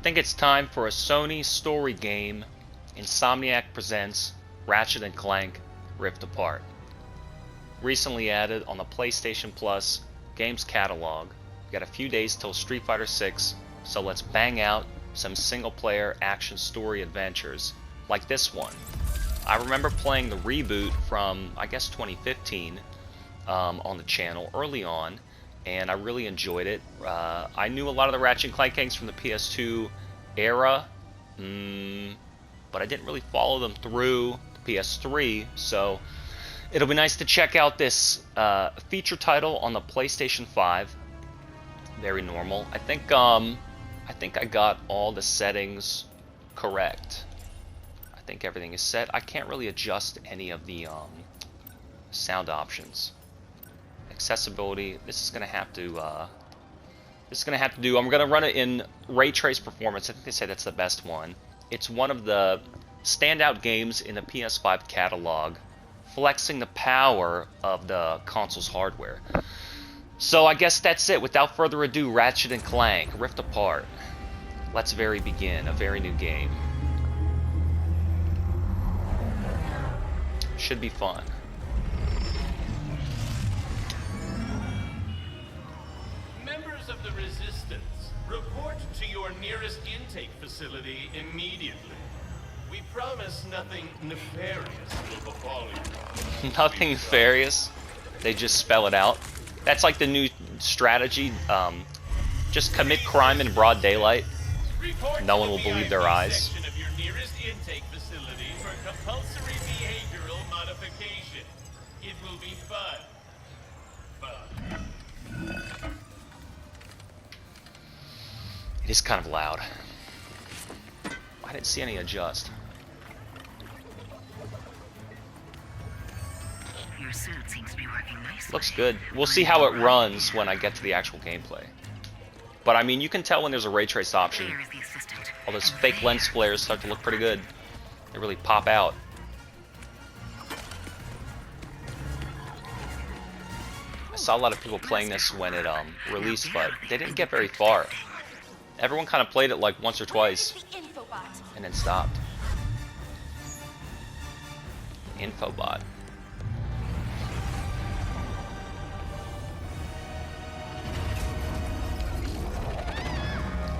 think it's time for a Sony story game. Insomniac presents Ratchet & Clank Rift Apart. Recently added on the PlayStation Plus games catalog. We got a few days till Street Fighter 6, so let's bang out some single-player action story adventures like this one. I remember playing the reboot from, I guess, 2015 on the channel early on, and I really enjoyed it. I knew a lot of the Ratchet & Clank games from the PS2 era, but I didn't really follow them through the PS3, so it'll be nice to check out this feature title on the PlayStation 5. Very normal. I think I got all the settings correct. I think everything is set. I can't really adjust any of the sound options. Accessibility. This is gonna have to. Do. I'm gonna run it in ray trace performance. I think they say that's the best one. It's one of the standout games in the PS5 catalog, flexing the power of the console's hardware. So I guess that's it. Without further ado, Ratchet & Clank Rift Apart. Let's begin a very new game. Should be fun. Members of the Resistance, report to your nearest intake facility immediately. We promise nothing nefarious will befall you. Nothing nefarious? They just spell it out. That's like the new strategy. Just commit crime in broad daylight. No one will believe their eyes. Of your nearest intake facility for compulsory behavioral modification. It will be fun. It is kind of loud. I didn't see any adjust. Your suit seems to be working nicely. Looks good. We'll see how it runs when I get to the actual gameplay. But I mean, you can tell when there's a ray trace option. There is the assistant. All those fake lens flares start to look pretty good. They really pop out. I saw a lot of people playing this when it released, but they didn't get very far. Everyone kind of played it like once or twice, and then stopped. Infobot.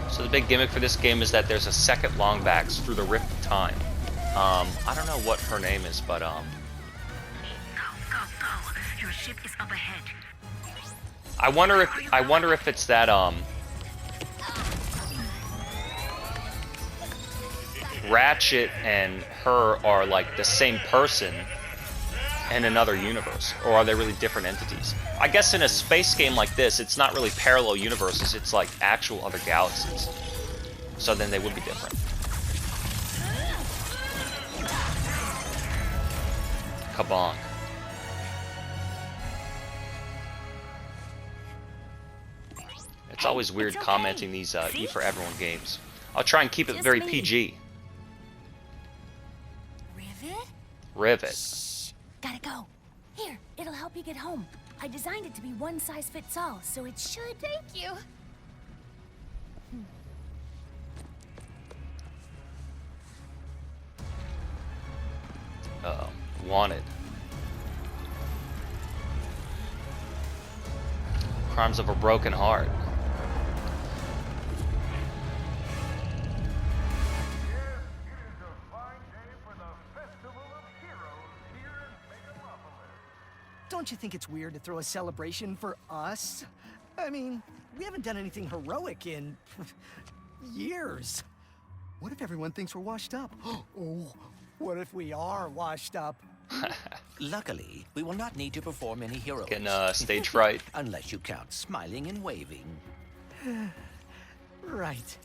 So the big gimmick for this game is that there's a second Longbacks through the Rift of Time. I don't know what her name is, but Go, go, go. Your ship is up ahead. I wonder if it's that Ratchet and her are like the same person in another universe, or are they really different entities? I guess in a space game like this, it's not really parallel universes, it's like actual other galaxies. So then they would be different. Kabong. It's always weird commenting these E for Everyone games. I'll try and keep it very PG. Rivet. Shh. Gotta go. Here, it'll help you get home. I designed it to be one size fits all, so it should. Thank you. Uh-oh. Wanted. Crimes of a Broken Heart. Don't you think it's weird to throw a celebration for us? I mean, we haven't done anything heroic in years. What if everyone thinks we're washed up? Oh, what if we are washed up? Luckily, we will not need to perform any heroics. Getting stage fright. Unless you count smiling and waving. Right.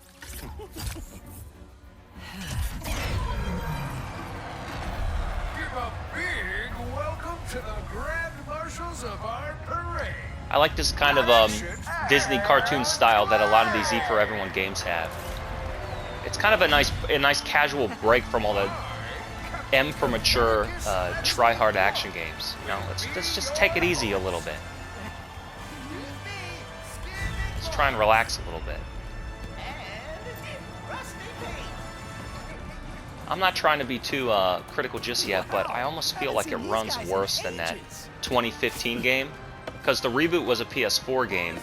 Give a big welcome to the Grand Marshals of our parade. I like this kind of Disney cartoon style that a lot of these E for Everyone games have. It's kind of a nice casual break from all the M for mature try-hard action games. You know, let's just take it easy a little bit. Let's try and relax a little bit. I'm not trying to be too critical just yet, but I almost feel like it runs worse than that 2015 game, because the reboot was a PS4 game,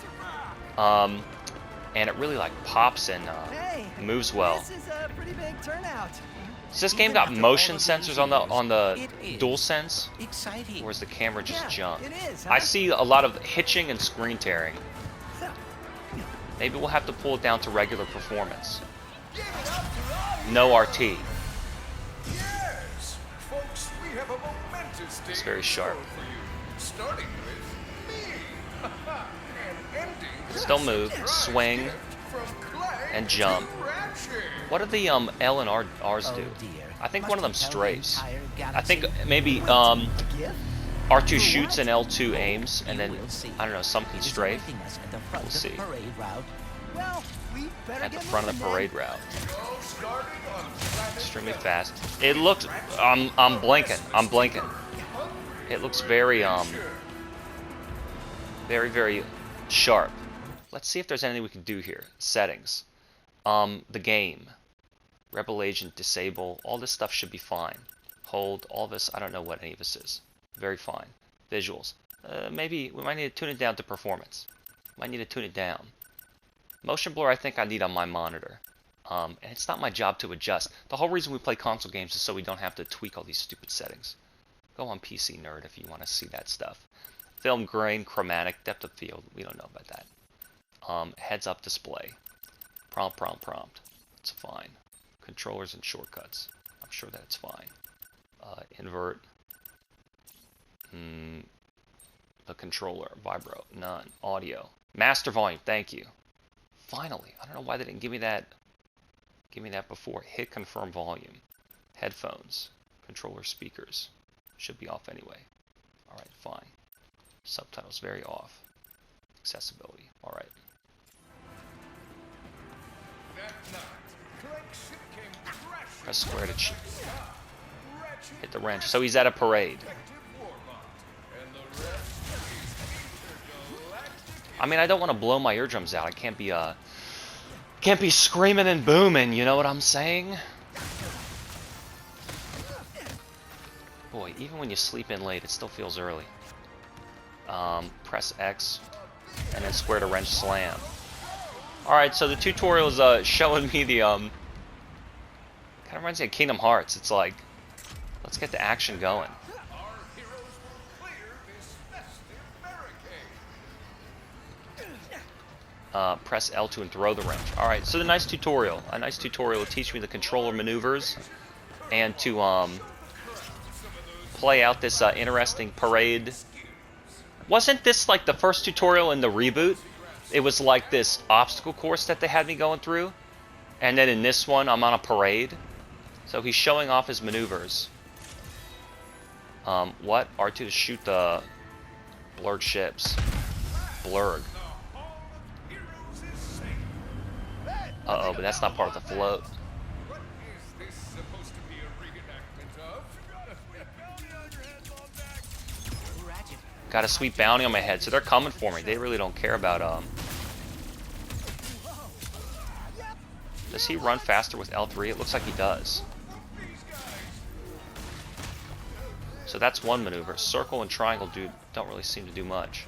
and it really like pops and moves well. This is a pretty big turnout. So this game got motion sensors on the DualSense, Exciting. whereas the camera just Yeah, jumped. it is, huh? I see a lot of hitching and screen tearing. Maybe we'll have to pull it down to regular performance. No RT. Yes, folks, we have a momentous day It's very in sharp. store for you. Starting with me. And ending Still move, surprise swing, gift from Clank and jump. to Ratchet. What do the L and R's do? Oh, dear. I think Must one of them we tell the strafes. entire I think galaxy? maybe Gift? R2 shoots and L2 aims, and then You will see. I don't know, some can It is strafe awaiting us at the front We'll of see. the parade route. Well, we better at the get front of the moving parade then. route. All starting on planet Extremely Earth. fast. It looks. I'm blinking. I'm blinking. It looks very very sharp. Let's see if there's anything we can do here. Settings. The game. Rebel agent disable. All this stuff should be fine. Hold. All this. I don't know what any of this is. Very fine. Visuals. Maybe we might need to tune it down to performance. Might need to tune it down. Motion blur I think I need on my monitor. And it's not my job to adjust. The whole reason we play console games is so we don't have to tweak all these stupid settings. Go on PC Nerd if you want to see that stuff. Film grain, chromatic, depth of field. We don't know about that. Heads up display. Prompt. It's fine. Controllers and shortcuts. I'm sure that it's fine. Invert. The controller. Vibro. None. Audio. Master volume. Thank you. Finally. I don't know why they didn't give me that. Give me that before. Hit confirm volume. Headphones. Controller speakers. Should be off anyway. Alright, fine. Subtitles very off. Accessibility. Alright. That night, Clank's ship came crashing Press square to Ratchet hit the wrench. So he's at a parade. Detective Warbot, and the rest is intergalactic. I mean, I don't want to blow my eardrums out. I can't be screaming and booming, you know what I'm saying? Boy, even when you sleep in late, it still feels early. Press X, and then square to wrench slam. Alright, so the tutorial is showing me the, kind of reminds me of Kingdom Hearts. It's like, let's get the action going. Our heroes will clear this festive barricade. Press L2 and throw the wrench. Alright, so the nice tutorial. A nice tutorial will teach me the controller maneuvers and to play out this interesting parade. Wasn't this like the first tutorial in the reboot? It was like this obstacle course that they had me going through. And then in this one, I'm on a parade. So he's showing off his maneuvers. What? R2 to shoot the blurred ships. Blurred. Uh-oh, but that's not part of the float. What is this supposed to be a reenactment of? Ratchet. Got a sweet bounty on my head, so they're coming for me. They really don't care about, Does he run faster with L3? It looks like he does. So that's one maneuver. Circle and triangle don't really seem to do much.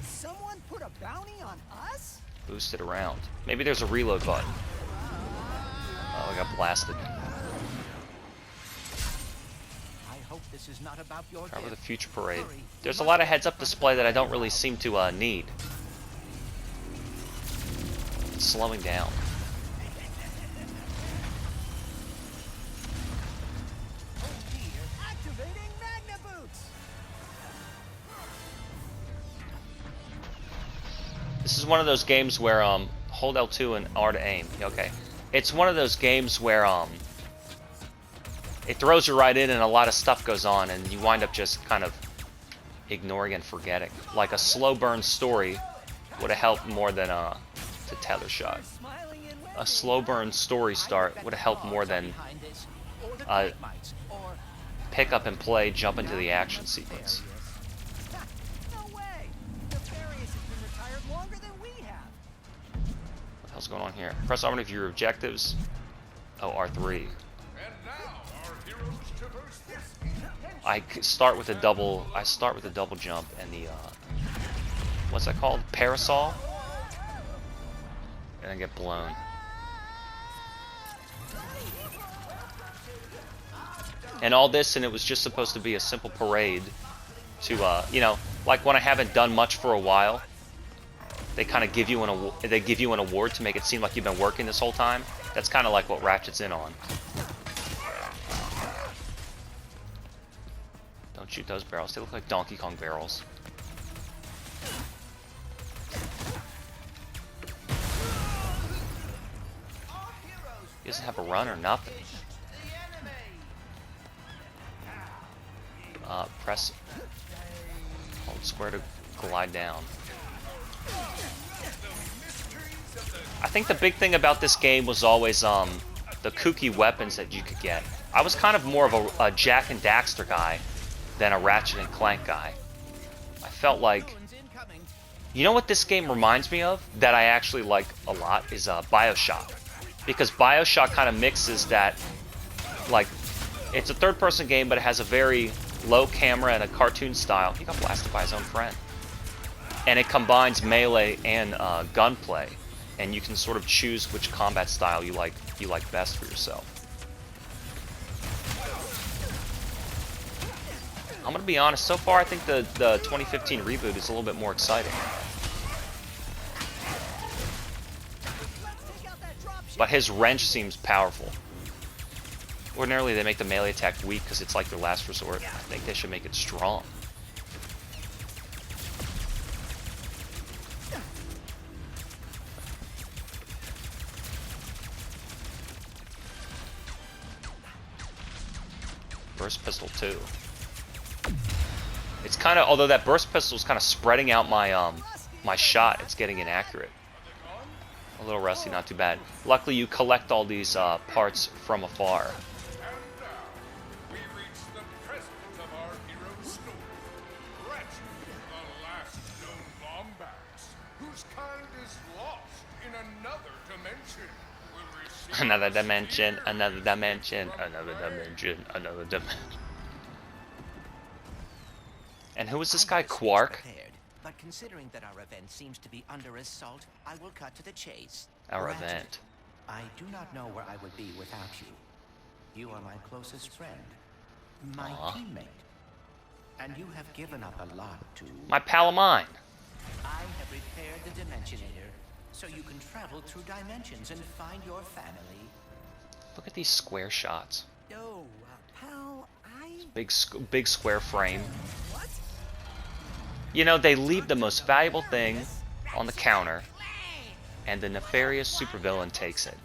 Someone put a bounty on us? Boost it around. Maybe there's a reload button. Oh, I got blasted. I hope this is not about your Cover the gift. future parade. Hurry. There's a lot of heads-up display that I don't really seem to need. It's slowing down. Activating Magna Boots! This is one of those games where hold L2 and R to aim. Okay. It's one of those games where it throws you right in and a lot of stuff goes on and you wind up just kind of ignoring and forgetting. Like a slow burn story would have helped more than the tether shot. Smiling and A slow burn story start would have helped more than Behind this, or the uh, mites, or pick up and play, jump into the action sequence. no way! Nefarious has been retired longer than we have. What the hell's going on here? Press R1 if your objectives. Oh, R3. start with a double jump and the what's that called? Parasol, and I get blown. And all this, and it was just supposed to be a simple parade to, you know, like when I haven't done much for a while, they kind of give you an award to make it seem like you've been working this whole time. That's kind of like what Ratchet's in on. Don't shoot those barrels. They look like Donkey Kong barrels. He doesn't have a run or nothing. Press hold square to glide down. I think the big thing about this game was always the kooky weapons that you could get. I was kind of more of a Jak and Daxter guy than a Ratchet and Clank guy. I felt like, you know what this game reminds me of that I actually like a lot is BioShock, because BioShock kind of mixes that, like, it's a third-person game, but it has a very low camera and a cartoon style. He got blasted by his own friend. And it combines melee and gunplay, and you can sort of choose which combat style you like best for yourself. I'm gonna be honest. So far, I think the 2015 reboot is a little bit more exciting. But his wrench seems powerful. Ordinarily, they make the melee attack weak because it's like their last resort. I think they should make it strong. Burst pistol too. It's kind of, although that burst pistol is kind of spreading out my my shot, it's getting inaccurate. A little rusty, not too bad. Luckily, you collect all these parts from afar. We reach the present of our hero's story. Ratchet, the last known Lombax, whose kind is lost in another dimension, will receive Another dimension, another dimension, another dimension, another dimension. And who is this guy, Quark? But considering that our event seems to be under assault, I will cut to the chase. Our Ratchet, event. I do not know where I would be without you. You are my closest friend, my teammate, and you have given up a lot to... My pal of mine. I have repaired the Dimensionator, so you can travel through dimensions and find your family. Look at these square shots. Yo, pal, Big square frame. You know, they leave the most valuable thing on the counter, and the nefarious supervillain takes it.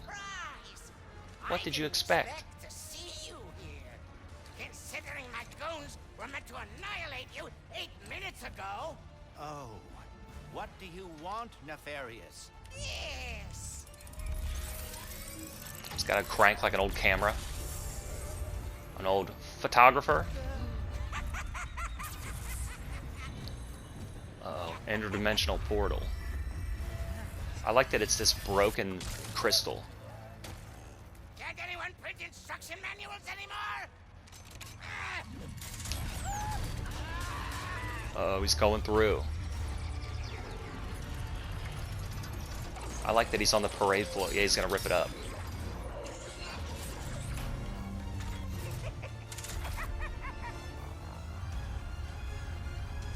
What did you expect? To see you here. Considering my goons were meant to annihilate you 8 minutes ago. Oh, what do you want, Nefarious? Yes. It's got a crank like an old camera. An old photographer. Uh-oh, interdimensional portal. I like that it's this broken crystal. Can't anyone print instruction manuals anymore? Uh-oh, he's going through. I like that he's on the parade float. Yeah, he's gonna rip it up.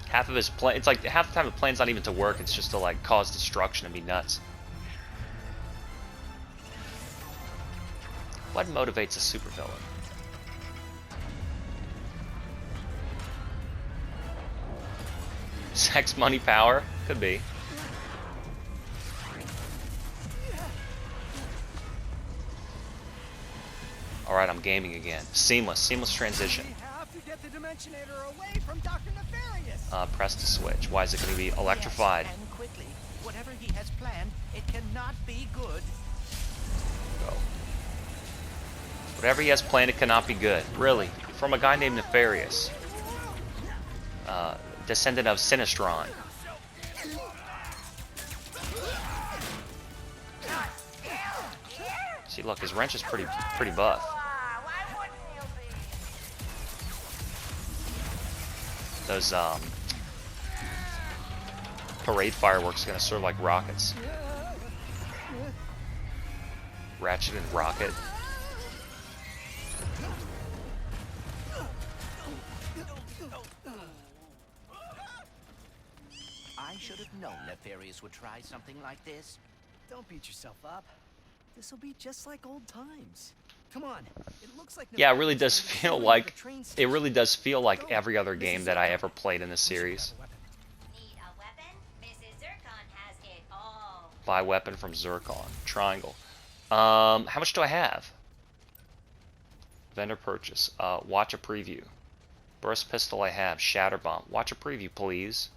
Half of his plane, it's like half the time the plane's not even to work, it's just to like cause destruction and be nuts. What motivates a supervillain? Sex, money, power? Could be. Alright, I'm gaming again. Seamless transition. we have to get the Dimensionator away from Dr. Nefarious. Press the switch. Why is it going to be electrified? Yes, and quickly. Whatever he has planned, it cannot be good. Go. Whatever he has planned, it cannot be good. Really? From a guy named Nefarious. Descendant of Sinistron. See, look, his wrench is pretty buff. those parade fireworks are gonna serve like rockets. Ratchet and Rocket. I should have known Nefarious would try something like this. Don't beat yourself up. This'll be just like old times. Come on. It looks like Yeah, it really does Nefarious feel is like the train it station. really does feel like every other game that I ever played in the We should series. have a weapon. Need a weapon? Mrs. Zircon has it all. Buy weapon from Zircon. Triangle. How much do I have? Vendor purchase. Watch a preview. Burst pistol I have. Shatter bomb. Watch a preview, please.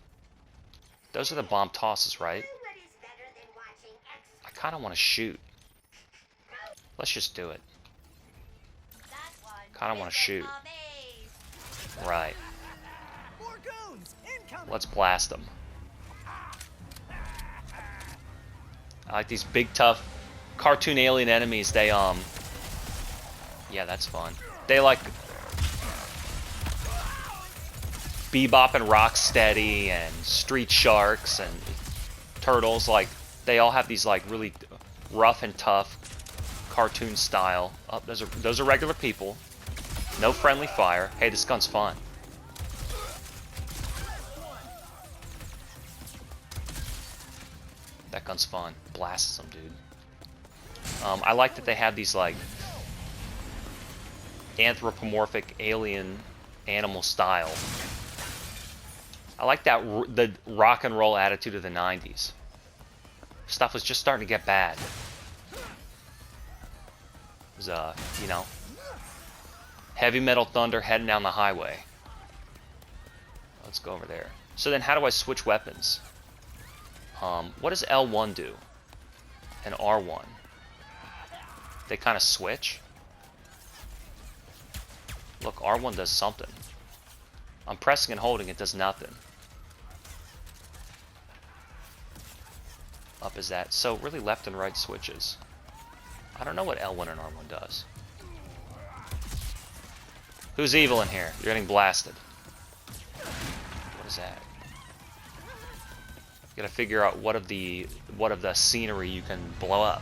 Those are the bomb tosses, right? What is better than watching I kind of want to shoot. Let's just do it. That one. Kind of want to shoot. Amaze. Right. More goons! Incoming! Let's blast them. I like these big, tough, cartoon alien enemies. They, yeah, that's fun. They like Bebop and Rocksteady and Street Sharks and Turtles. Like, they all have these, like, really rough and tough cartoon style. Oh, those are regular people. No friendly fire. Hey, this gun's fun. That gun's fun. Blasts them, dude. I like that they have these like anthropomorphic alien animal style. I like that the rock and roll attitude of the 90s. Stuff was just starting to get bad. It was you know, heavy metal thunder heading down the highway. Let's go over there. So then how do I switch weapons? What does L1 do? And R1? They kind of switch? Look, R1 does something. I'm pressing and holding, it does nothing. Up is that. So really left and right switches. I don't know what L1 and R1 does. Who's evil in here? You're getting blasted. What is that? You gotta figure out what of the scenery you can blow up.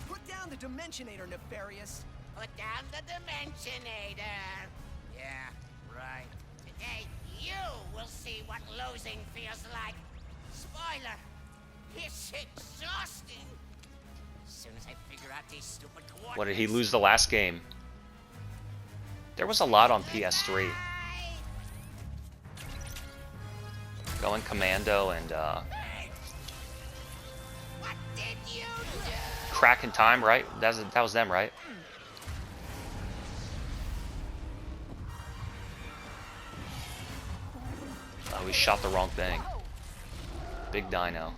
Put down the Dimensionator, Nefarious. Put down the Dimensionator. Yeah, right. Today, you will see what losing feels like. Spoiler, it's exhausting. As soon as I figure out these stupid coordinates... What, did he lose the last game? There was a lot on PS3. Going commando and What did you do? Crack in Time, right? That was them, right? Oh, we shot the wrong thing. Big dino.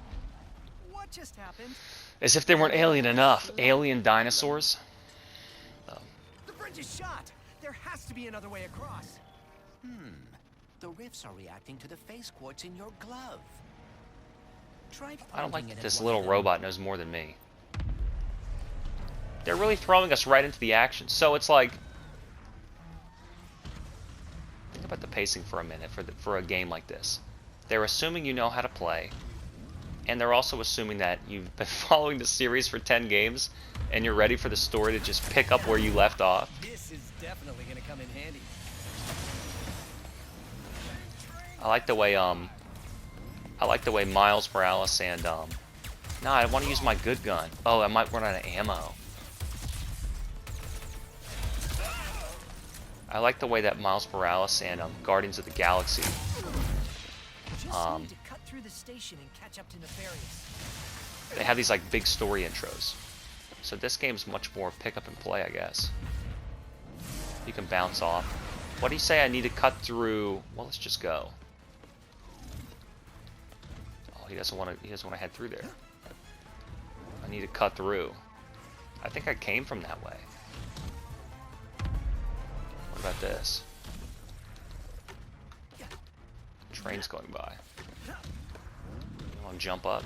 What just happened? As if they weren't alien enough. Alien dinosaurs? The bridge is shot. There has to be another way across. The rifts are reacting to the face quartz in your glove. Try I don't pointing like it that at this one little of them. robot knows more than me. They're really throwing us right into the action. So it's like... Think about the pacing for a minute for a game like this. They're assuming you know how to play. And they're also assuming that you've been following the series for 10 games and you're ready for the story to just pick up where you left off. This is definitely gonna come in handy. I like the way Miles Morales and no, I want to use my good gun. Oh, I might run out of ammo. I like the way that Miles Morales and Guardians of the Galaxy Just need to cut through the station and catch up to Nefarious. they have these like big story intros. So this game's much more pick up and play, I guess. You can bounce off. What do you say I need to cut through? Well, let's just go. Oh, he doesn't want to head through there. I need to cut through. I think I came from that way. What about this? Train's going by. You want to jump up?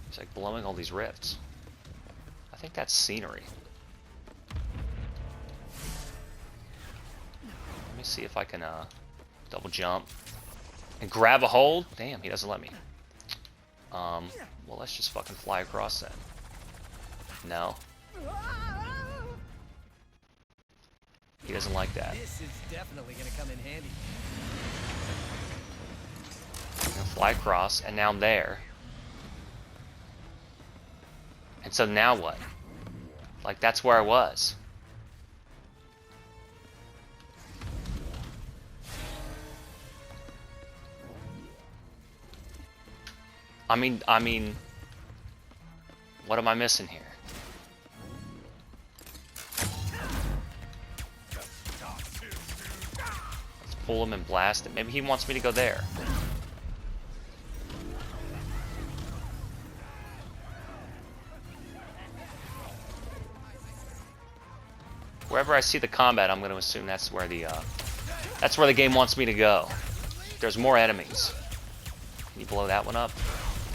It's like blowing all these rifts. I think that's scenery. me see if I can double jump and grab a hold. Damn, he doesn't let me. Well, let's just fucking fly across then. No. He doesn't like that. This is definitely gonna come in handy. I'm gonna fly across, and now I'm there. And so now what? Like, that's where I was. I mean, what am I missing here? Let's pull him and blast him. Maybe he wants me to go there. Wherever I see the combat, I'm going to assume that's where the game wants me to go. There's more enemies. Can you blow that one up?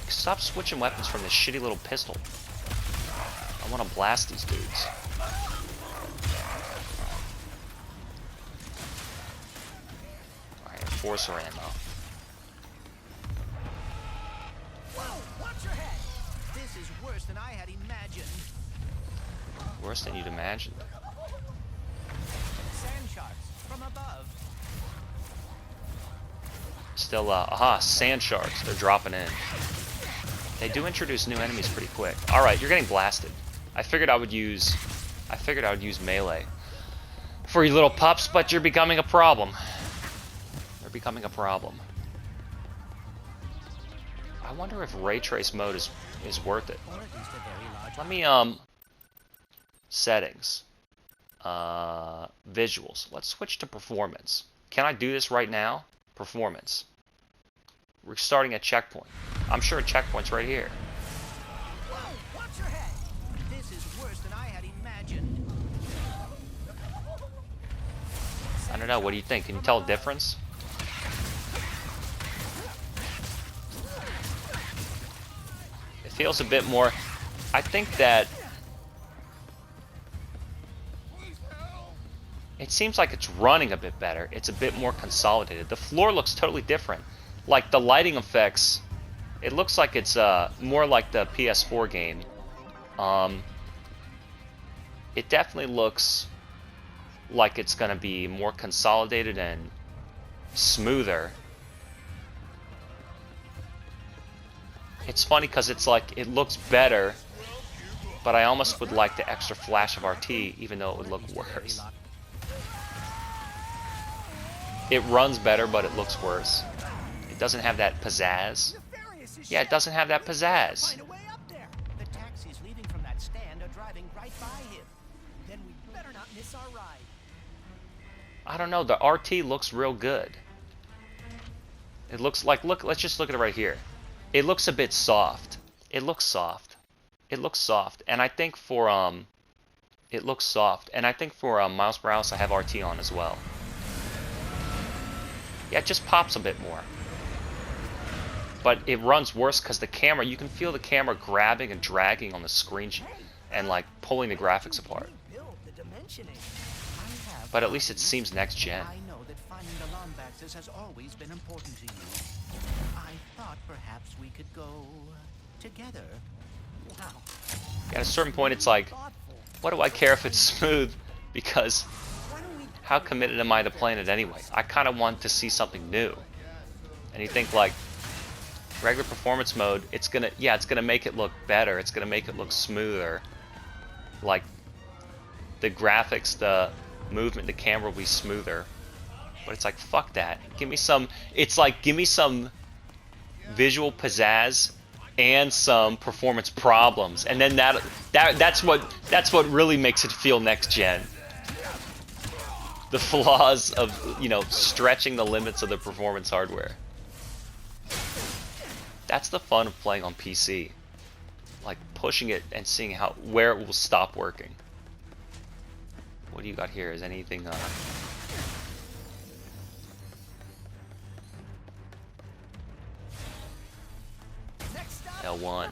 Stop switching weapons from this shitty little pistol. I want to blast these dudes. Alright, Enforcer ammo. Whoa, watch your head! This is worse than I had imagined. Worse than you'd imagined. Sand sharks from above. Still, aha, sand sharks. They're dropping in. They do introduce new enemies pretty quick. Alright, you're getting blasted. I figured I would use melee for you little pups, but you're becoming a problem. You're becoming a problem. I wonder if ray trace mode is worth it. Let me settings. Visuals. Let's switch to performance. Can I do this right now? Performance. We're starting at checkpoint. I'm sure a checkpoint's right here. Whoa, watch your head! This is worse than I had imagined. I don't know, what do you think? Can you tell a difference? It feels a bit more... I think that... It seems like it's running a bit better. It's a bit more consolidated. The floor looks totally different. Like, the lighting effects... It looks like it's more like the PS4 game. It definitely looks like it's going to be more consolidated and smoother. It's funny because it's like, it looks better, but I almost would like the extra flash of RT, even though it would look worse. It runs better, but it looks worse. It doesn't have that pizzazz. Yeah, it doesn't have that pizzazz. Find a way up there. The taxis leaving from that stand are driving right by him. Then we better not miss our ride. I don't know, the RT looks real good. It looks like, look, let's just look at it right here. It looks a bit soft. It looks soft. It looks soft. And I think for, it looks soft. And I think for Miles Morales, I have RT on as well. Yeah, it just pops a bit more. But it runs worse because the camera, you can feel the camera grabbing and dragging on the screen and like pulling the graphics apart. But at least it seems next gen. I know that finding the Lombaxes has always been important to you. I thought perhaps we could go together. Wow. At a certain point, it's like, what do I care if it's smooth? Because how committed am I to playing it anyway? I kind of want to see something new. And you think like, regular performance mode, it's gonna make it look better. It's gonna make it look smoother. Like the graphics, the movement, the camera will be smoother. But it's like, fuck that. Give me some. It's like, give me some visual pizzazz and some performance problems, and then that's what really makes it feel next gen. The flaws of, you know, stretching the limits of the performance hardware. That's the fun of playing on PC. Like pushing it and seeing where it will stop working. What do you got here? Is anything L1.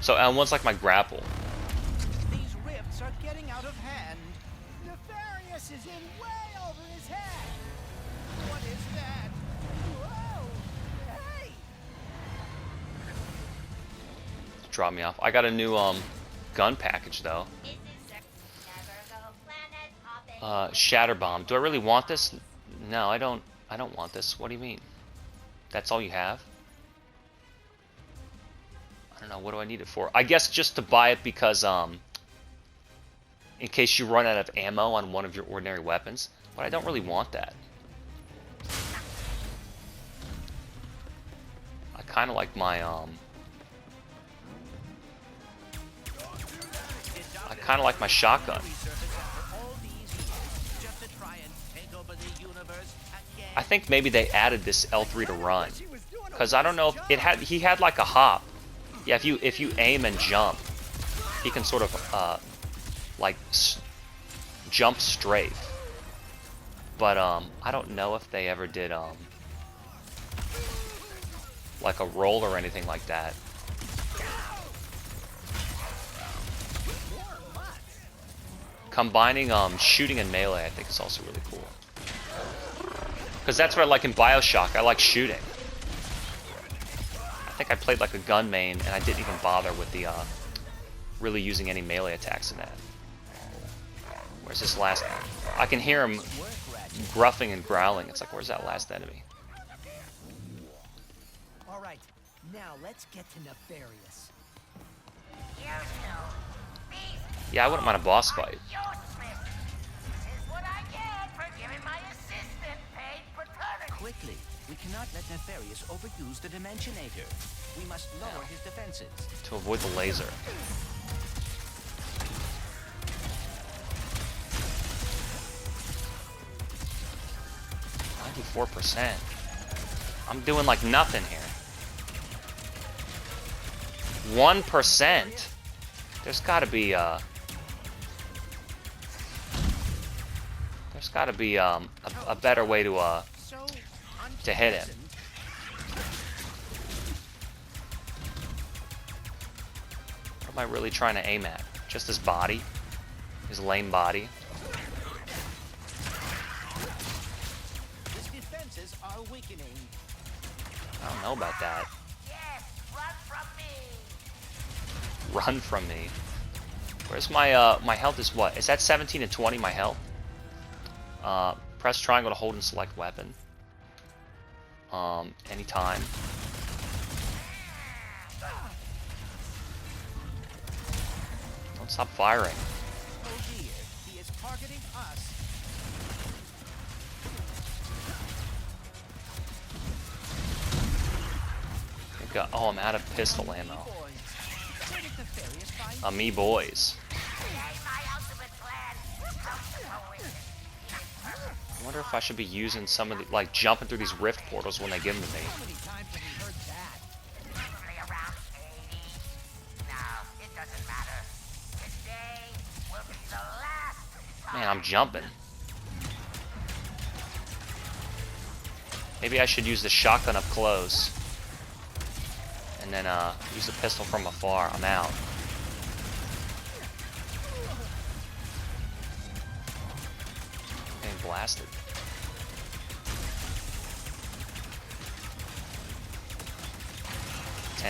So L1's like my grapple. These rifts are getting out of hand. This is in way over his head. What is that? Whoa! Hey! Drop me off. I got a new gun package though. Shatter bomb. Do I really want this? No, I don't want this. What do you mean? That's all you have? I don't know. What do I need it for? I guess just to buy it because in case you run out of ammo on one of your ordinary weapons. But I don't really want that. I kind of like my shotgun. I think maybe they added this L3 to run, because I don't know if it had. He had like a hop. Yeah, if you aim and jump, he can sort of like jump straight. But I don't know if they ever did like a roll or anything like that. Combining shooting and melee, I think, is also really cool. Because that's what I like in Bioshock. I like shooting. I think I played like a gun main, and I didn't even bother with the really using any melee attacks in that. Where's this last? I can hear him gruffing and growling. It's like, where's that last enemy? All right, now let's get to Nefarious. Yeah, I wouldn't mind a boss fight. Quickly, we cannot let Nefarious overuse the Dimensionator. We must lower his defenses. To avoid the laser. %. I'm doing like nothing here. 1%. There's got to be a better way to hit him. What am I really trying to aim at? Just his body, his lame body. His defenses are weakening. I don't know about that. Yes, run from me. Run from me. Where's my my health is what? Is that 17 and 20 my health? Press triangle to hold and select weapon. Anytime. Don't stop firing. Oh dear, he is targeting us. Oh, I'm out of pistol ammo. Me boys. I wonder if I should be using some of the, like, jumping through these rift portals when they give them to me. How many times have we heard that? Usually around 80. No, it doesn't matter. Today will be the last time. Man, I'm jumping. Maybe I should use the shotgun up close. And then use the pistol from afar. I'm out. Getting blasted.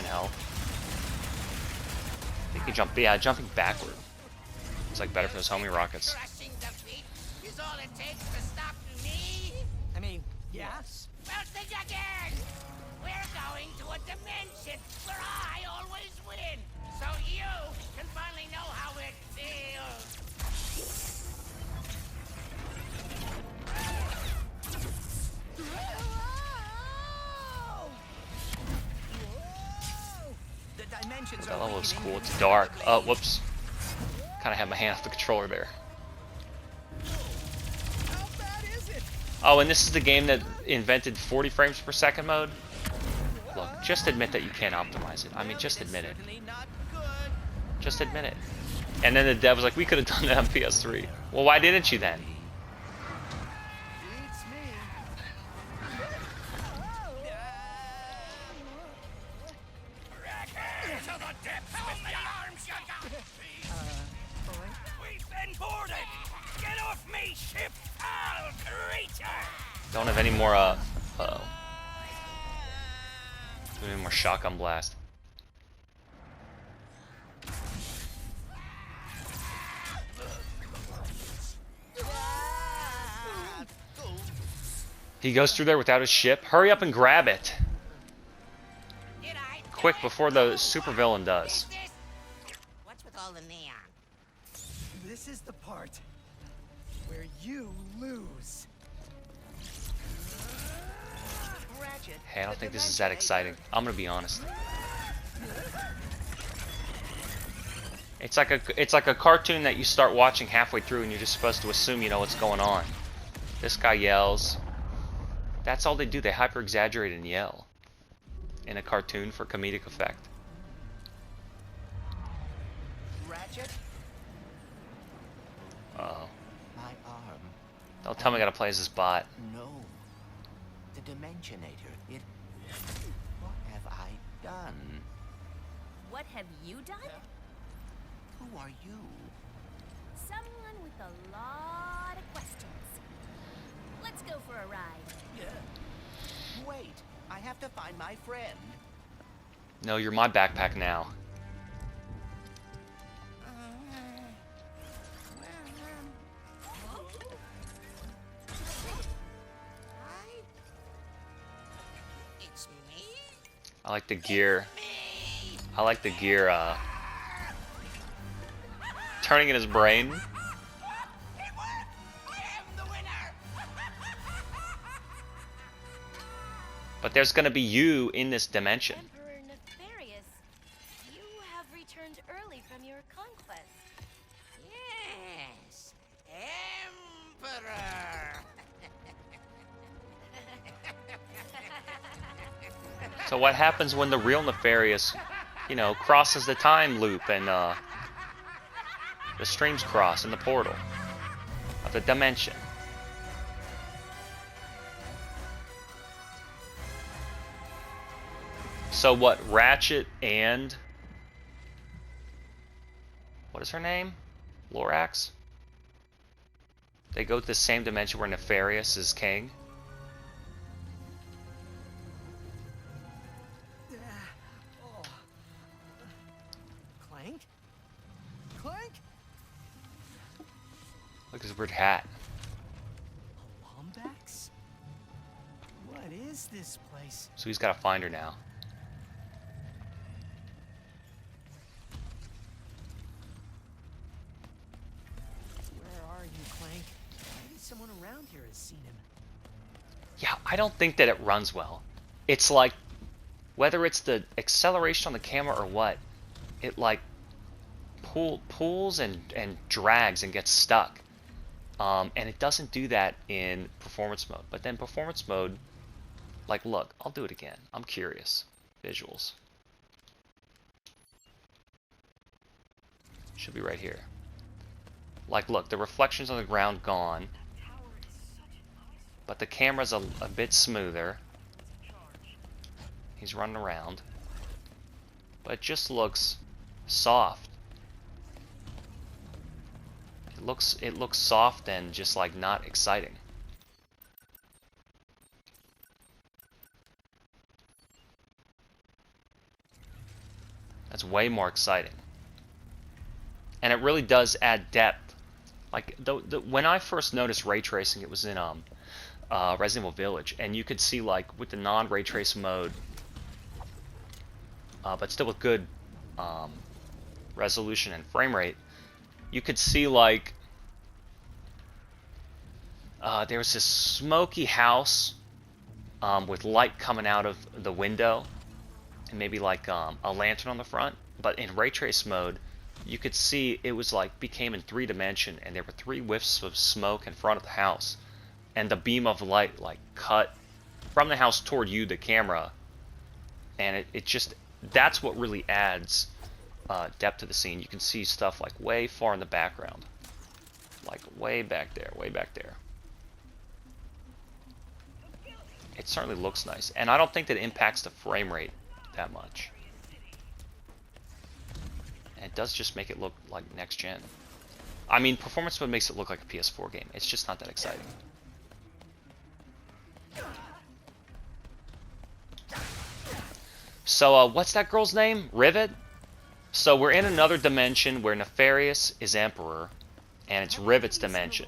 Health. You can jump. Yeah, jumping backward. It's like better for those homing rockets. Crushing defeat is all it takes to stop me. I mean, yes. Well, think again. We're going to a dimension where I always win, so you can finally know how it feels. The dimensions That are level is weakening. cool. It's dark. Oh, whoops. Kind of had my hand off the controller there. How bad is it? Oh, and this is the game that invented 40 frames per second mode? Look, just admit that you can't optimize it. I mean, just admit it. Certainly not good. Just admit it. And then the dev was like, we could have done that on PS3. Well, why didn't you then? Beats me. To the depths with me! Arms you got! Boy. We've been boarded! Get off me! spaceship, foul creature! Don't have any more, uh-oh. Don't have any more shotgun blast. He goes through there without his ship. Hurry up and grab it. Quick, before the supervillain does. What's with all the neon? This is the part where you lose. Ratchet, Hey, I don't the think this is that exciting. Dimensionator. I'm gonna be honest. It's like a cartoon that you start watching halfway through and you're just supposed to assume you know what's going on. This guy yells. That's all they do. They hyper exaggerate and yell in a cartoon for comedic effect. Ratchet, Uh-oh. my arm. Don't tell me I gotta play as this bot. No. The Dimensionator. It. What have I done? What have you done? Who are you? Someone with a lot of questions. Let's go for a ride. Wait, I have to find my friend. No, you're my backpack now. Hi? It's me? I like the gear. Me! I like the gear, turning in his brain. It worked! I am the winner! But there's gonna be you in this dimension. Emperor Nefarious, you have returned early from your conquest. Yes, Emperor! So what happens when the real Nefarious, you know, crosses the time loop and the streams cross in the portal of the dimension? So what, Ratchet and what is her name? Lorax? They go to the same dimension where Nefarious is king? Oh. Clank? Clank? Look at his weird hat. Lombax? What is this place? So he's got to find her now. Where are you, Clank? Maybe someone around here has seen him. Yeah, I don't think that it runs well. It's like, whether it's the acceleration on the camera or what, it like pulls and drags and gets stuck. And it doesn't do that in performance mode. But then performance mode, like, look, I'll do it again. I'm curious. Visuals. Should be right here. Like, look, the reflections on the ground gone. But the camera's a bit smoother. He's running around. But it just looks soft. It looks soft and just like not exciting. That's way more exciting. And it really does add depth. Like when I first noticed ray tracing, it was in Resident Evil Village, and you could see like with the non-ray trace mode, but still with good resolution and frame rate, you could see like there was this smoky house with light coming out of the window, and maybe like a lantern on the front. But in ray trace mode, you could see it was like became in 3-dimension, and there were 3 whiffs of smoke in front of the house, and the beam of light like cut from the house toward you, the camera, and it just, that's what really adds depth to the scene. You can see stuff like way far in the background, like way back there, way back there. It certainly looks nice, and I don't think that it impacts the frame rate that much. And it does just make it look like next gen. I mean, performance mode makes it look like a PS4 game. It's just not that exciting. So, what's that girl's name? Rivet? So we're in another dimension where Nefarious is Emperor, and it's Rivet's dimension.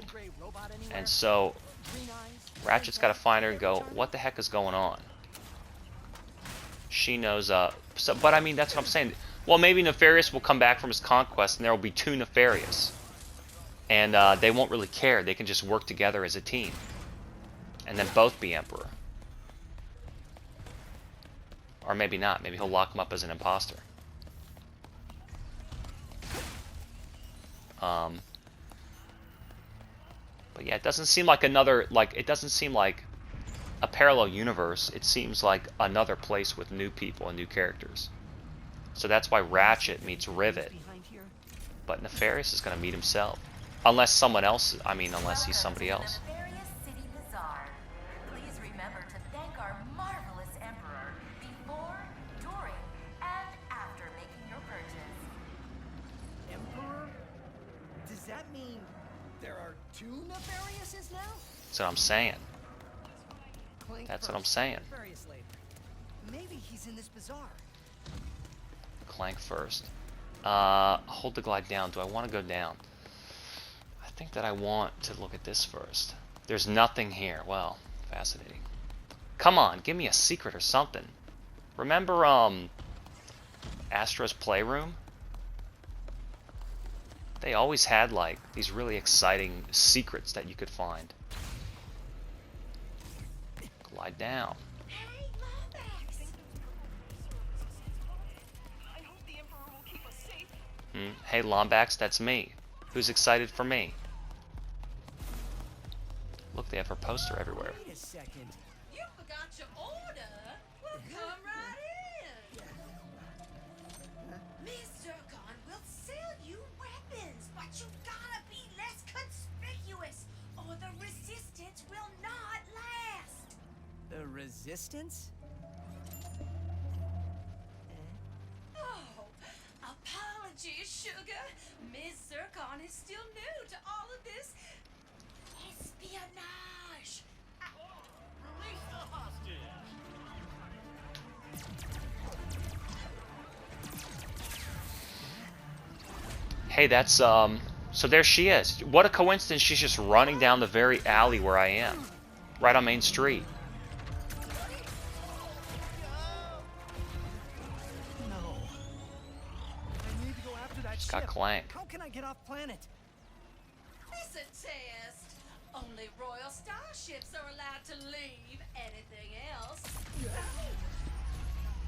And so Ratchet's got to find her and go, what the heck is going on? She knows, but I mean, that's what I'm saying. Well, maybe Nefarious will come back from his conquest, and there will be two Nefarious. And they won't really care. They can just work together as a team. And then both be Emperor. Or maybe not. Maybe he'll lock him up as an imposter. But yeah, it doesn't seem like another, it doesn't seem like a parallel universe. It seems like another place with new people and new characters. So that's why Ratchet meets Rivet. But Nefarious is going to meet himself. Unless someone else, I mean, unless he's somebody else. Please remember to thank our marvelous Emperor before, during, and after making your purchase. Emperor? Does that mean there are two Nefariouses now? That's what I'm saying. Clank That's first, what I'm saying. Nefarious later. Maybe he's in this bazaar. Clank first. Hold the glide down. Do I want to go down? I think that I want to look at this first. There's nothing here. Well, fascinating. Come on, give me a secret or something. Remember, Astro's Playroom? They always had, like, these really exciting secrets that you could find. Glide down. Hey, Lombax! I hope the Emperor will keep us safe. Hey, Lombax, that's me. Who's excited for me? Look, they have her poster everywhere. Wait a second. You forgot your order. Well, come right in. Miss Zircon will sell you weapons, but you gotta be less conspicuous, or the resistance will not last. The Resistance? Oh, apologies, sugar. Miss Zircon is still new to all of this espionage. Release the hostage. Hey, that's, so there she is. What a coincidence, she's just running down the very alley where I am. Right on Main Street. No. I need to go after that She's ship. got Clank. How can I get off planet? It's a test. Only royal starships are allowed to leave. Anything else?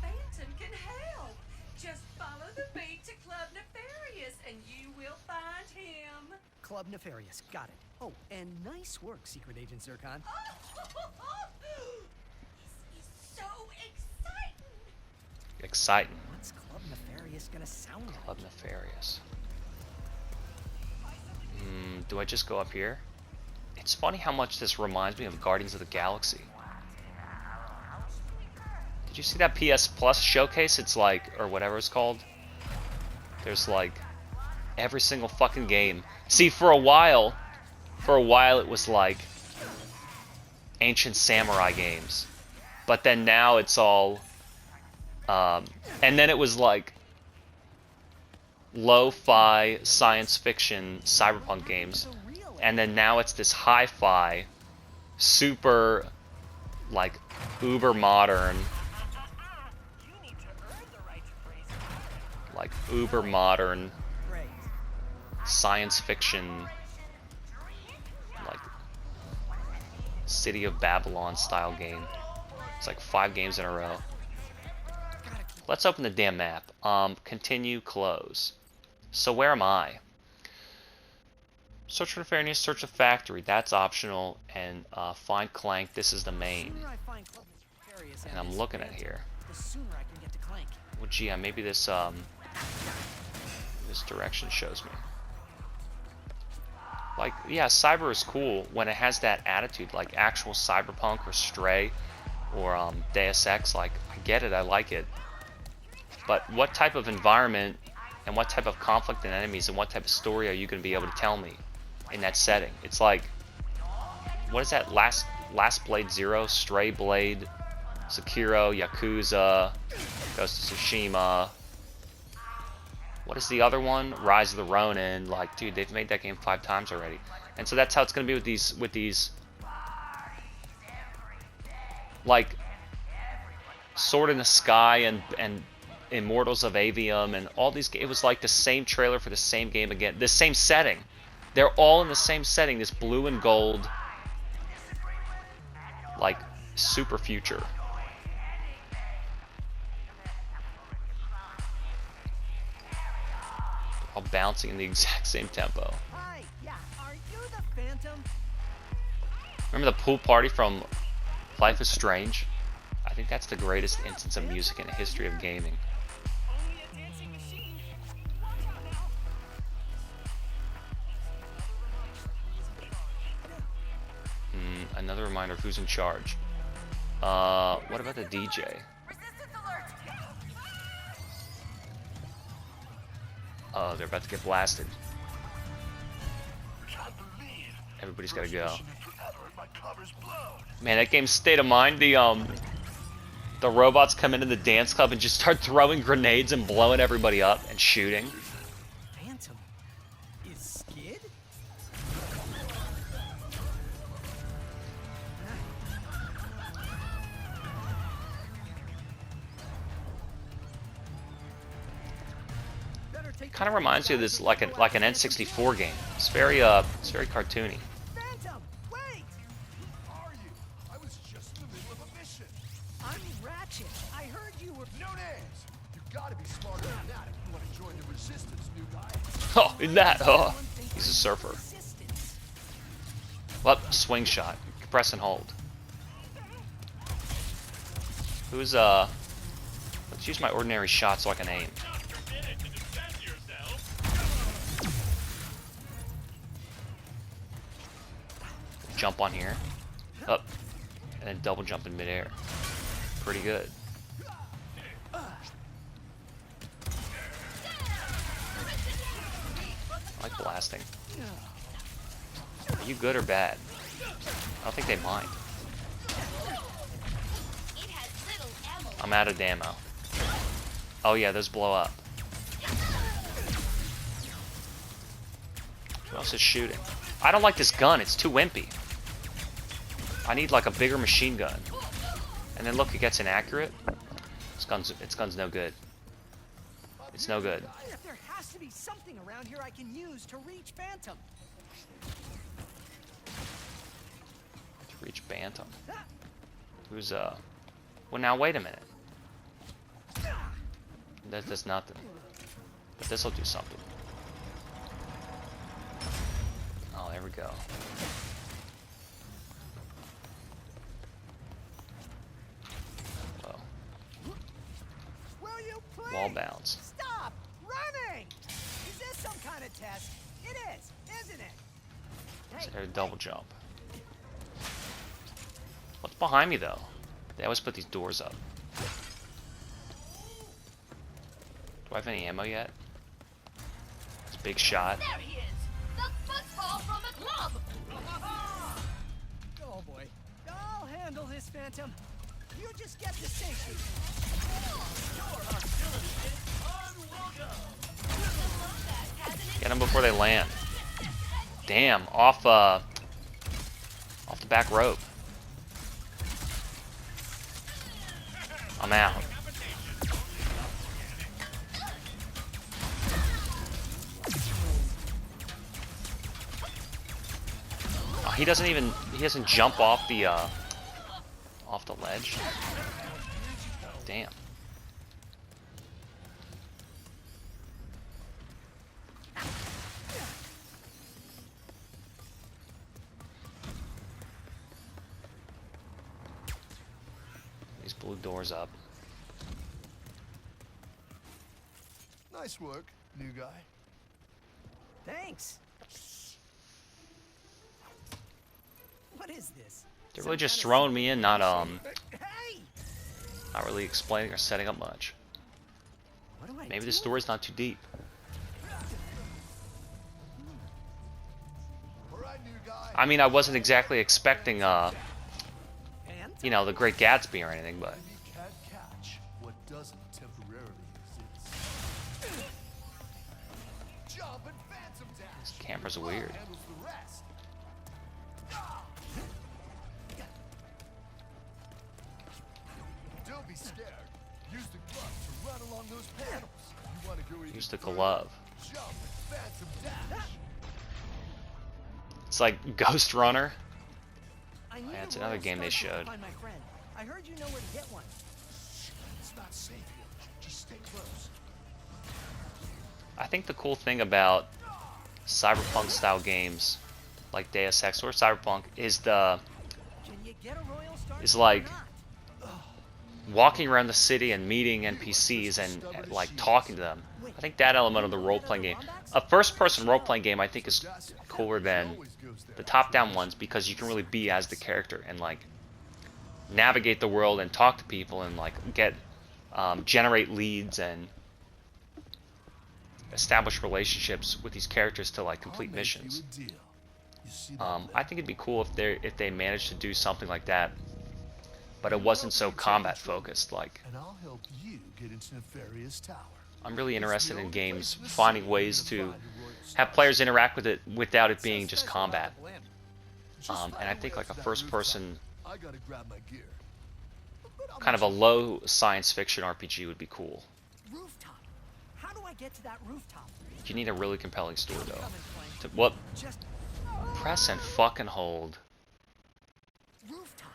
Phantom can help. Just follow the beat to Club Nefarious and you will find him. Club Nefarious. Got it. Oh, and nice work, Secret Agent Zircon. This is so exciting. Exciting. What's Club Nefarious gonna sound like? Club Nefarious. Do I just go up here? It's funny how much this reminds me of Guardians of the Galaxy. Did you see that PS Plus showcase? It's like, or whatever it's called. There's like every single fucking game. See, for a while it was like ancient samurai games. But then now it's all, and then it was like lo-fi science fiction cyberpunk games. And then now it's this hi-fi, super, like, uber modern, like, uber modern science fiction, like, City of Babylon style game. It's like 5 games in a row. Let's open the damn map. Continue, close. So where am I? Search for Nefarious, search the factory. That's optional. And find Clank. This is the main. And I'm looking at here. The sooner I can get to Clank. Well, gee, maybe this this direction shows me. Like, yeah, cyber is cool when it has that attitude, like actual Cyberpunk or Stray or Deus Ex. Like, I get it, I like it. But what type of environment And what type of conflict and enemies and what type of story are you going to be able to tell me in that setting? It's like, what is that? Last Blade Zero, Stray Blade, Sekiro, Yakuza, Ghost of Tsushima. What is the other one? Rise of the Ronin. Like, dude, they've made that game 5 times already. And so that's how it's going to be with these like Sword in the Sky and Immortals of Avium and all these. It was like the same trailer for the same game again, the same setting. They're all in the same setting, this blue and gold, like super future. All bouncing in the exact same tempo. Hi, yeah, are you the Phantom? Remember the pool party from Life is Strange? I think that's the greatest instance of music in the history of gaming. Another reminder of who's in charge. What about the DJ? Resistance alert! Oh, they're about to get blasted. Everybody's gotta go. Man, that game's state of mind. The robots come into the dance club and just start throwing grenades and blowing everybody up and shooting. Phantom is Skid? Kind of reminds you of this like an N64 game. It's very cartoony. Phantom, wait! Who are you? I was just in the middle of a mission. I'm Ratchet. I heard you were. No names. You gotta be smarter than that if you want to join the resistance, new guy. Oh, in that, oh, he's a surfer. Well, swing shot. Press and hold. Who's let's use my ordinary shot so I can aim. Jump on here, up, and then double jump in midair. Pretty good. I like blasting. Are you good or bad? I don't think they mind. I'm out of ammo. Oh yeah, those blow up. Who else is shooting? I don't like this gun, it's too wimpy. I need like a bigger machine gun. And then look, it gets inaccurate. This gun's no good. It's no good. There has to be something around here I can use to reach Phantom. To reach Bantam. Who's well now wait a minute. That does nothing. But this'll do something. Oh, there we go. Whoa. Will you please Wall bounce. stop running? Is this some kind of test? It is, isn't it? So there's a double jump. What's behind me though? They always put these doors up. Do I have any ammo yet? It's a big shot. There he is! The football from the club! Oh boy. I'll handle this, Phantom. You just get to safety. Get them before they land. Damn, off the back rope. I'm out. Oh, he doesn't jump off the ledge. Damn. These blue doors up. Nice work, new guy. Thanks. What is this? They're really just throwing me in, not Hey! really explaining or setting up much. What do I Maybe do? the story's not too deep. I mean, I wasn't exactly expecting, And you know, the Great Gatsby or anything, but You can't catch what doesn't temporarily exist. Jump and phantom dash. these cameras are weird. Handles the rest. Don't be scared. Use the glove to run along those panels. You want to go even Use the further? glove. Jump and phantom dash. It's like Ghost Runner. I need that's a another royal game they star to showed. find my friend. I heard you know where to get one. It's not safe here. Just stay close. I think the cool thing about cyberpunk style games like Deus Ex or Cyberpunk is Can you get a royal star? is like walking around the city and meeting NPCs and like talking to them. I think that element of the role-playing game, a first-person role-playing game, I think is cooler than the top-down ones because you can really be as the character and like navigate the world and talk to people and like get generate leads and establish relationships with these characters to like complete missions. I think it'd be cool if they managed to do something like that, but it wasn't so combat focused. Like, And I'll help you get into Nefarious Tower. I'm really interested in games finding ways to have players interact with it without it being just combat. And I think like a first-person, I gotta grab my gear. kind of a low science fiction RPG would be cool. Rooftop. How do I get to that rooftop? You need a really compelling story though. Coming, Clank. What? Just Press and fucking hold. rooftop.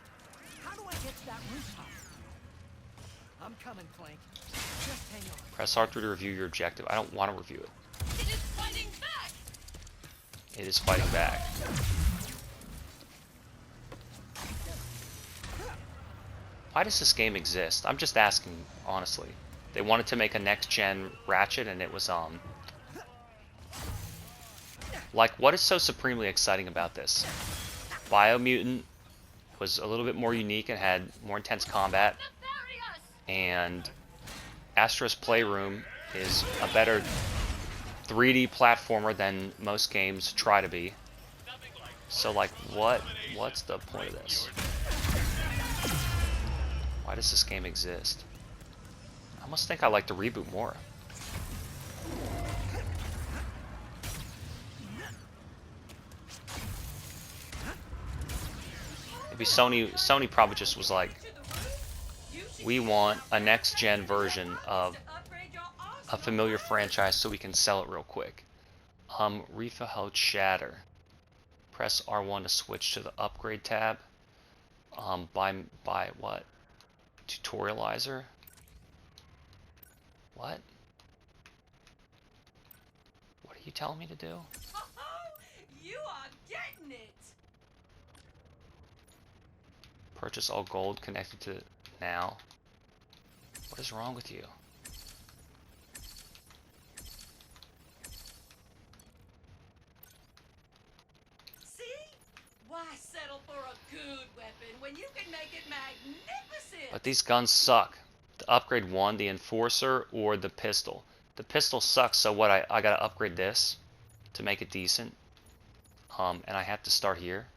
How do I get to that rooftop? I'm coming, Clank. Just hang on. Press R3 to review your objective. I don't want to review it. It is fighting back! It is fighting back. Why does this game exist? I'm just asking, honestly. They wanted to make a next-gen Ratchet, and it was, like, what is so supremely exciting about this? Biomutant was a little bit more unique and had more intense combat, and Astro's Playroom is a better 3D platformer than most games try to be. So, like, what's the point of this? Why does this game exist? I almost think I like the reboot more. Maybe Sony probably just was like, we want a next-gen version of a familiar franchise so we can sell it real quick. Refill Held Shatter. Press R1 to switch to the upgrade tab. By what? Tutorializer? What? What are you telling me to do? You are getting it! Purchase all gold connected to now. What is wrong with you? See? Why settle for a good weapon when you can make it magnificent? But these guns suck. To upgrade one, the Enforcer or the pistol. The pistol sucks, so what, I gotta upgrade this to make it decent. And I have to start here.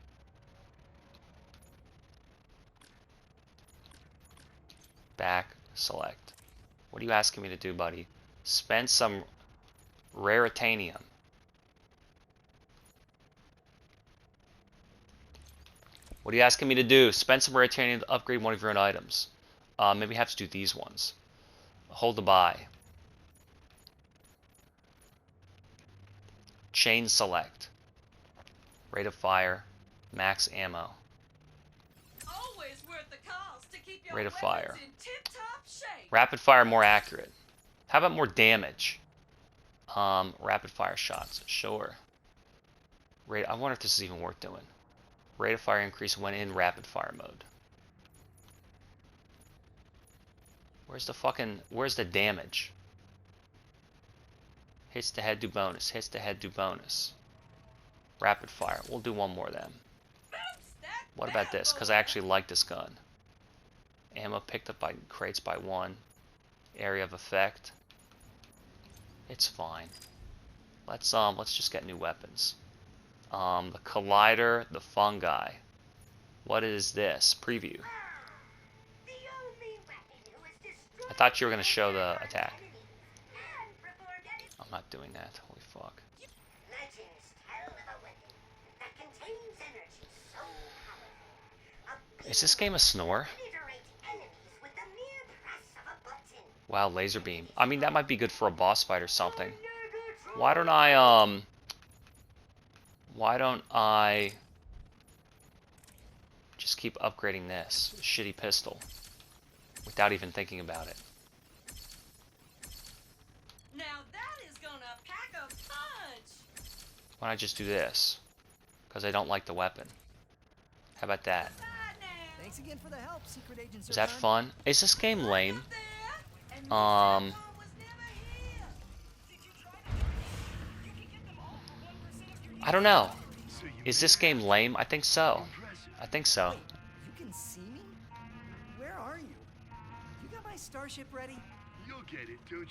Back, select. What are you asking me to do, buddy? Spend some raritanium. What are you asking me to do? Spend some raritanium to upgrade one of your own items. Maybe I have to do these ones. Hold the buy. Chain select. Rate of fire. Max ammo. Always worth the cost to keep your Rate of weapons fire. in tip-top shape. Rapid fire more accurate. How about more damage? Rapid fire shots. Sure. Rate. I wonder if this is even worth doing. Rate of fire increase when in rapid fire mode. Where's the damage? Hits the head, do bonus. Hits the head, do bonus. Rapid fire. We'll do one more then. What about this? Because I actually like this gun. Ammo picked up by crates by one. Area of effect. It's fine. Let's just get new weapons. The collider, the fungi. What is this? Preview. I thought you were going to show the attack. I'm not doing that. Holy fuck. Is this game a snore? Wow, laser beam. I mean, that might be good for a boss fight or something. Why don't I just keep upgrading this shitty pistol without even thinking about it? Now that is gonna pack a punch. Why don't I just do this? Because I don't like the weapon. How about that? Thanks again for the help, Secret Agent. Is that fun? Is this game lame? I don't know. Is this game lame? I think so. I think so. Wait, you can see me? Where are you? You got my starship ready? You'll get it, don't you?